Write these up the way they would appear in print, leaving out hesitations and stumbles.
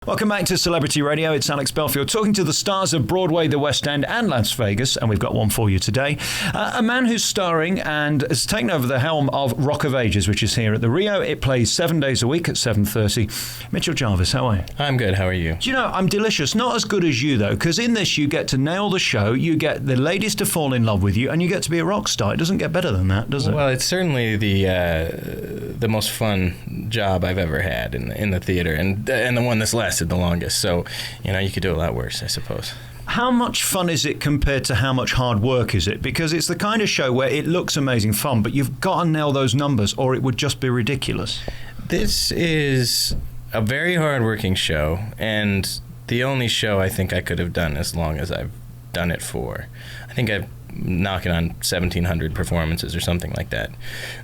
Welcome back to Celebrity Radio. It's Alex Belfield talking to the stars of Broadway, the West End and Las Vegas, and we've got one for you today. A man who's starring and has taken over the helm of Rock of Ages, which is here at the Rio. It plays 7 days a week at 7:30. Mitchell Jarvis, how are you? I'm good, how are you? Do you know, I'm delicious. Not as good as you, though, because in this you get to nail the show, you get the ladies to fall in love with you, and you get to be a rock star. It doesn't get better than that, does it? Well, it's certainly the most fun job I've ever had in the theater, and the one that's lasted the longest. So, you could do a lot worse, I suppose. How much fun is it compared to how much hard work is it? Because it's the kind of show where it looks amazing fun, but you've got to nail those numbers or it would just be ridiculous. This is a very hard-working show, and the only show I think I could have done as long as I've done it for. I think I'm knocking on 1,700 performances or something like that.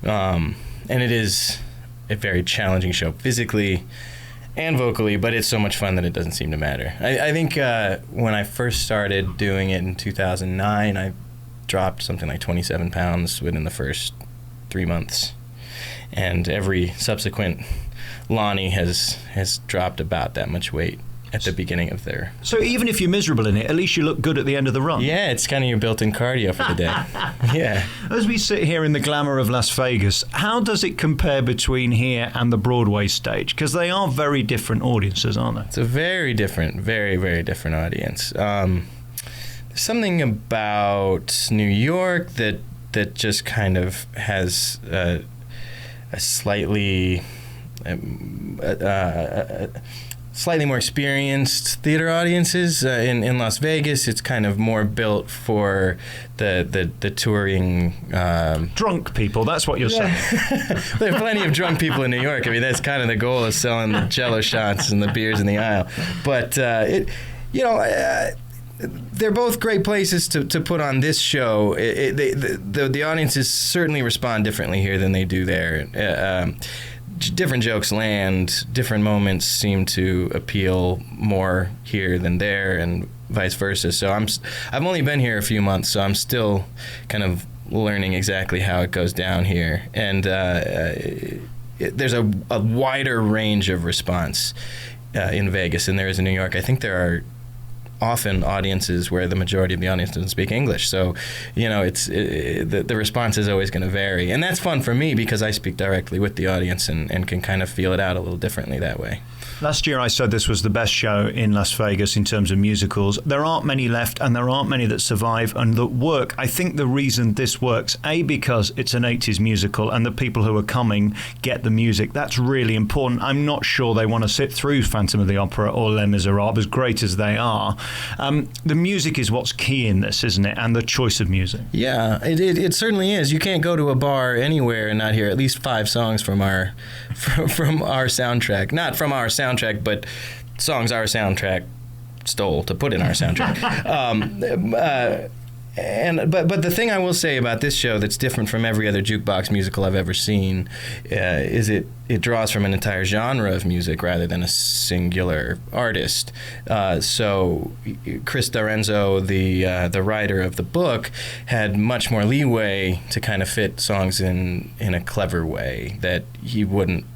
And it is a very challenging show, physically and vocally, but it's so much fun that it doesn't seem to matter. I think when I first started doing it in 2009, I dropped something like 27 pounds within the first 3 months. And every subsequent Lonny has dropped about that much weight at the beginning of their... So even if you're miserable in it, at least you look good at the end of the run. Yeah, it's kind of your built-in cardio for the day. Yeah. As we sit here in the glamour of Las Vegas, how does it compare between here and the Broadway stage? Because they are very different audiences, aren't they? It's a very different, very, very different audience. There's something about New York that just kind of has a slightly more experienced theater audiences. In Las Vegas, it's kind of more built for the touring... drunk people, that's what you're saying. There are plenty of drunk people in New York. I mean, that's kind of the goal, of selling the Jello shots and the beers in the aisle. But, they're both great places to put on this show. The audiences certainly respond differently here than they do there. Different jokes land, different moments seem to appeal more here than there, and vice versa. So I've only been here a few months, so I'm still kind of learning exactly how it goes down here. And there's a wider range of response in Vegas than there is in New York. I think there are often audiences where the majority of the audience doesn't speak English. So, the response is always going to vary. And that's fun for me because I speak directly with the audience and can kind of feel it out a little differently that way. Last year I said this was the best show in Las Vegas in terms of musicals. There aren't many left and there aren't many that survive and that work. I think the reason this works, A, because it's an 80s musical and the people who are coming get the music. That's really important. I'm not sure they want to sit through Phantom of the Opera or Les Miserables, as great as they are. The music is what's key in this, isn't it? And the choice of music. Yeah, it certainly is. You can't go to a bar anywhere and not hear at least 5 songs from our soundtrack. Not from our soundtrack, but songs our soundtrack stole to put in our soundtrack. But the thing I will say about this show that's different from every other jukebox musical I've ever seen is it draws from an entire genre of music rather than a singular artist. So Chris D'Orenzo, the writer of the book, had much more leeway to kind of fit songs in a clever way that he wouldn't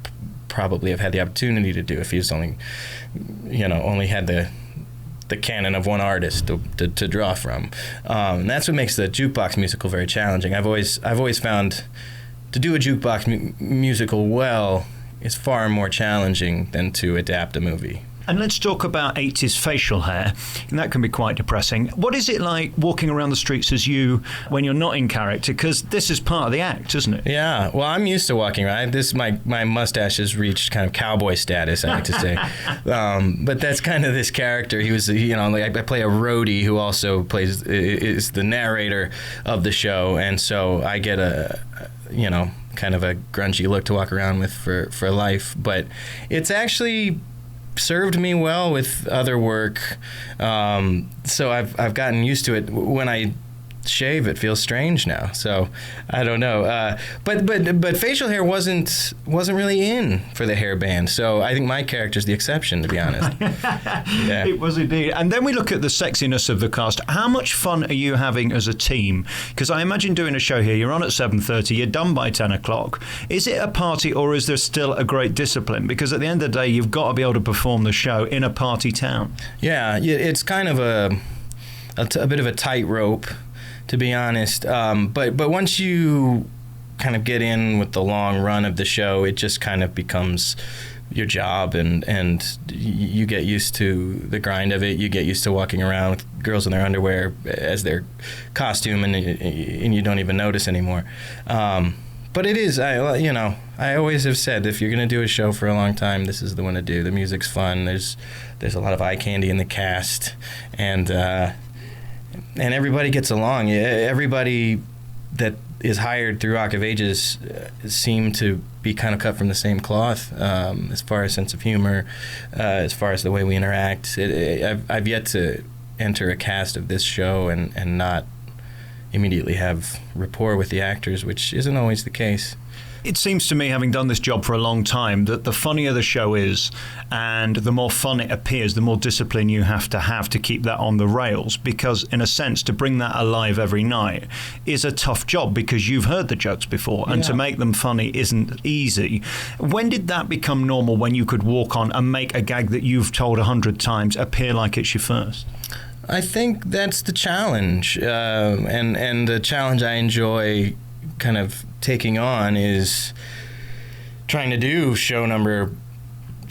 probably have had the opportunity to do if he was only had the canon of one artist to draw from. And that's what makes the jukebox musical very challenging. I've always found to do a jukebox musical well is far more challenging than to adapt a movie. And let's talk about 80s facial hair, and that can be quite depressing. What is it like walking around the streets as you when you're not in character? Because this is part of the act, isn't it? Yeah, well, I'm used to walking around. My mustache has reached kind of cowboy status, I like to say. But that's kind of this character. He was, I play a roadie who also is the narrator of the show, and so I get kind of a grungy look to walk around with for life. But it's actually served me well with other work, so I've gotten used to it. When I shave, it feels strange now. So I don't know. But facial hair wasn't really in for the hair band. So I think my character's the exception, to be honest. Yeah. It was indeed. And then we look at the sexiness of the cast. How much fun are you having as a team? Because I imagine doing a show here, you're on at 7:30, you're done by 10 o'clock. Is it a party, or is there still a great discipline? Because at the end of the day, you've got to be able to perform the show in a party town. Yeah, it's kind of a bit of a tightrope, to be honest. But once you kind of get in with the long run of the show, it just kind of becomes your job, and you get used to the grind of it. You get used to walking around with girls in their underwear as their costume, and you don't even notice anymore. But it is, I always have said, if you're going to do a show for a long time, this is the one to do. The music's fun. There's a lot of eye candy in the cast, and everybody gets along. Everybody that is hired through Rock of Ages seem to be kind of cut from the same cloth, as far as sense of humor, as far as the way we interact. I've yet to enter a cast of this show and not immediately have rapport with the actors, which isn't always the case. It seems to me, having done this job for a long time, that the funnier the show is and the more fun it appears, the more discipline you have to keep that on the rails, because in a sense, to bring that alive every night is a tough job, because you've heard the jokes before, and to make them funny isn't easy. When did that become normal, when you could walk on and make a gag that you've told 100 times appear like it's your first? I think that's the challenge, and the challenge I enjoy kind of taking on is trying to do show number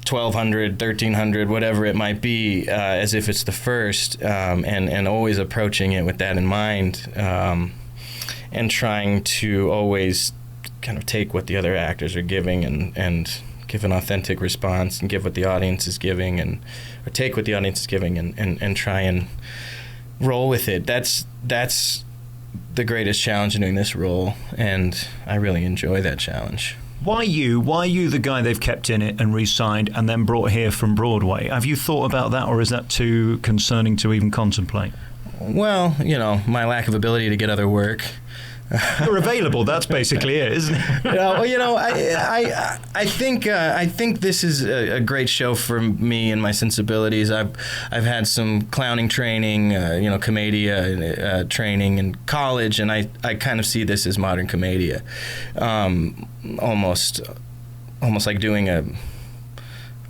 1,200, 1,300, whatever it might be, as if it's the first, and always approaching it with that in mind, and trying to always kind of take what the other actors are giving and give an authentic response, and give what the audience is giving, or take what the audience is giving and try and roll with it. That's the greatest challenge in doing this role, and I really enjoy that challenge. Why you? Why are you the guy they've kept in it and re-signed and then brought here from Broadway? Have you thought about that, or is that too concerning to even contemplate? Well, my lack of ability to get other work. You're available. That's basically it, isn't it? I think this is a great show for me and my sensibilities. I've had some clowning training, commedia training in college, and I kind of see this as modern commedia, almost like doing a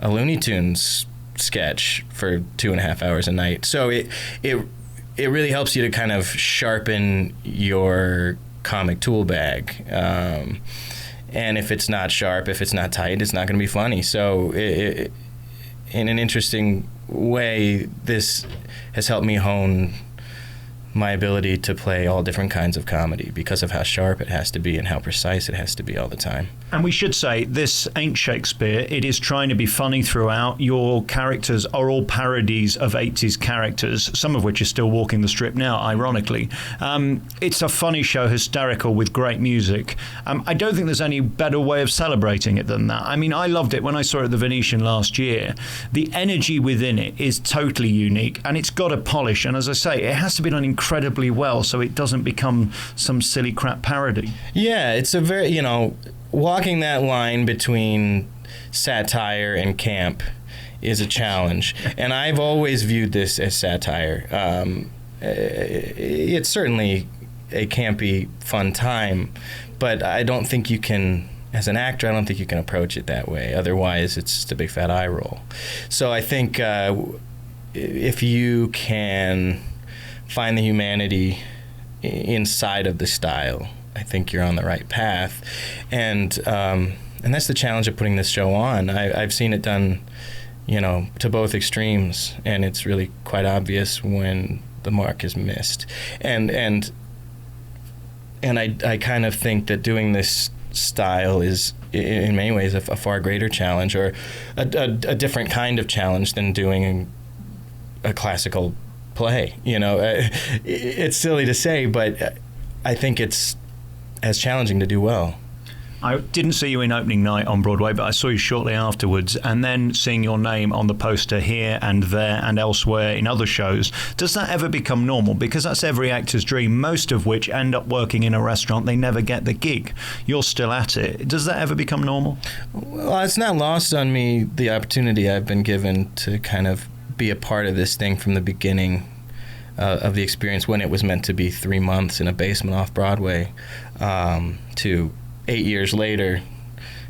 Looney Tunes sketch for 2.5 hours a night. So it really helps you to kind of sharpen your comic tool bag, and if it's not sharp, if it's not tight, it's not going to be funny. So in an interesting way, this has helped me hone my ability to play all different kinds of comedy because of how sharp it has to be and how precise it has to be all the time. And we should say, this ain't Shakespeare. It is trying to be funny throughout. Your characters are all parodies of 80s characters, some of which are still walking the strip now, ironically. It's a funny show, hysterical, with great music. I don't think there's any better way of celebrating it than that. I mean, I loved it when I saw it at the Venetian last year. The energy within it is totally unique, and it's got a polish. And as I say, it has to be done incredibly well so it doesn't become some silly crap parody. Yeah, it's a very, walking that line between satire and camp is a challenge. And I've always viewed this as satire. It's certainly a campy, fun time, but I don't think you can, as an actor, I don't think you can approach it that way. Otherwise, it's just a big fat eye roll. So I think if you can find the humanity inside of the style, I think you're on the right path, and that's the challenge of putting this show on. I've seen it done, to both extremes, and it's really quite obvious when the mark is missed. And I kind of think that doing this style is, in many ways, a far greater challenge, or a different kind of challenge than doing a classical play. It's silly to say, but I think it's as challenging to do well. I didn't see you in opening night on Broadway, but I saw you shortly afterwards, and then seeing your name on the poster here and there and elsewhere in other shows. Does that ever become normal? Because that's every actor's dream, most of which end up working in a restaurant. They never get the gig. You're still at it. Does that ever become normal? Well, it's not lost on me the opportunity I've been given to kind of be a part of this thing from the beginning of the experience, when it was meant to be 3 months in a basement off Broadway, to 8 years later,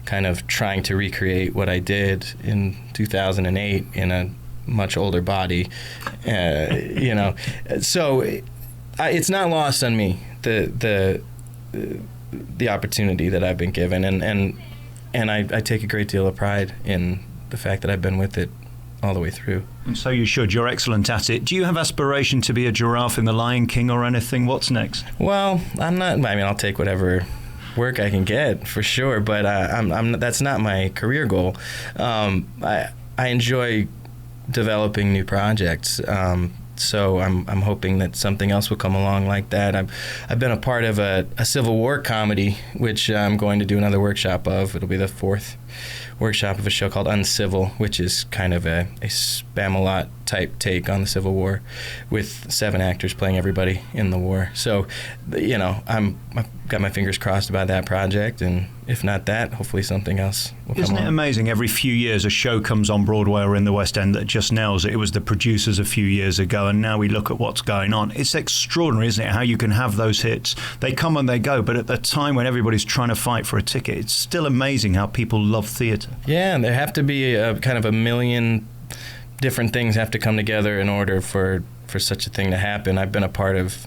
kind of trying to recreate what I did in 2008 in a much older body, So it's not lost on me the opportunity that I've been given, and I take a great deal of pride in the fact that I've been with it all the way through. And so you should. You're excellent at it. Do you have aspiration to be a giraffe in The Lion King or anything? What's next? Well, I'm not. I mean, I'll take whatever work I can get for sure, but that's not my career goal. I enjoy developing new projects, so I'm hoping that something else will come along like that. I've been a part of a Civil War comedy, which I'm going to do another workshop of. It'll be the 4th workshop of a show called Uncivil, which is kind of a Spam-A-Lot type take on the Civil War, with 7 actors playing everybody in the war. So, I've got my fingers crossed about that project, and if not that, hopefully something else will come Isn't it amazing? Every few years a show comes on Broadway or in the West End that just nails it. It was the producers a few years ago, and now we look at what's going on. It's extraordinary, isn't it, how you can have those hits. They come and they go, but at the time when everybody's trying to fight for a ticket, it's still amazing how people love theatre. Yeah, and there have to be kind of a million different things have to come together in order for such a thing to happen. I've been a part of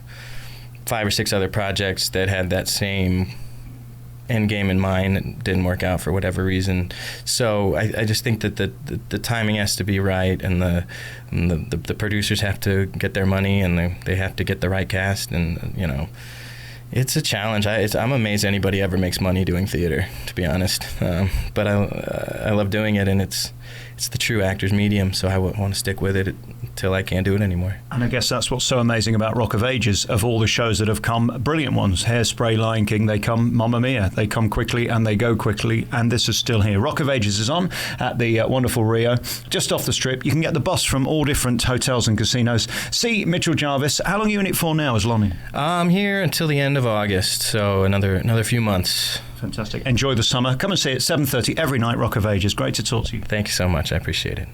5 or 6 other projects that had that same end game in mind and didn't work out for whatever reason. So I just think that the timing has to be right, and the producers have to get their money, and they have to get the right cast, and it's a challenge. I'm amazed anybody ever makes money doing theater, to be honest. But I love doing it, and it's the true actor's medium, so I want to stick with it until I can't do it anymore. And I guess that's what's so amazing about Rock of Ages. Of all the shows that have come, brilliant ones, Hairspray, Lion King, they come, Mamma Mia, they come quickly and they go quickly, and this is still here. Rock of Ages is on at the wonderful Rio, just off the Strip. You can get the bus from all different hotels and casinos. See Mitchell Jarvis. How long are you in it for now as Lonny? I'm here until the end of August, so another few months. Fantastic. Enjoy the summer. Come and see it, 7:30 every night, Rock of Ages. Great to talk to you. Thank you so much. I appreciate it.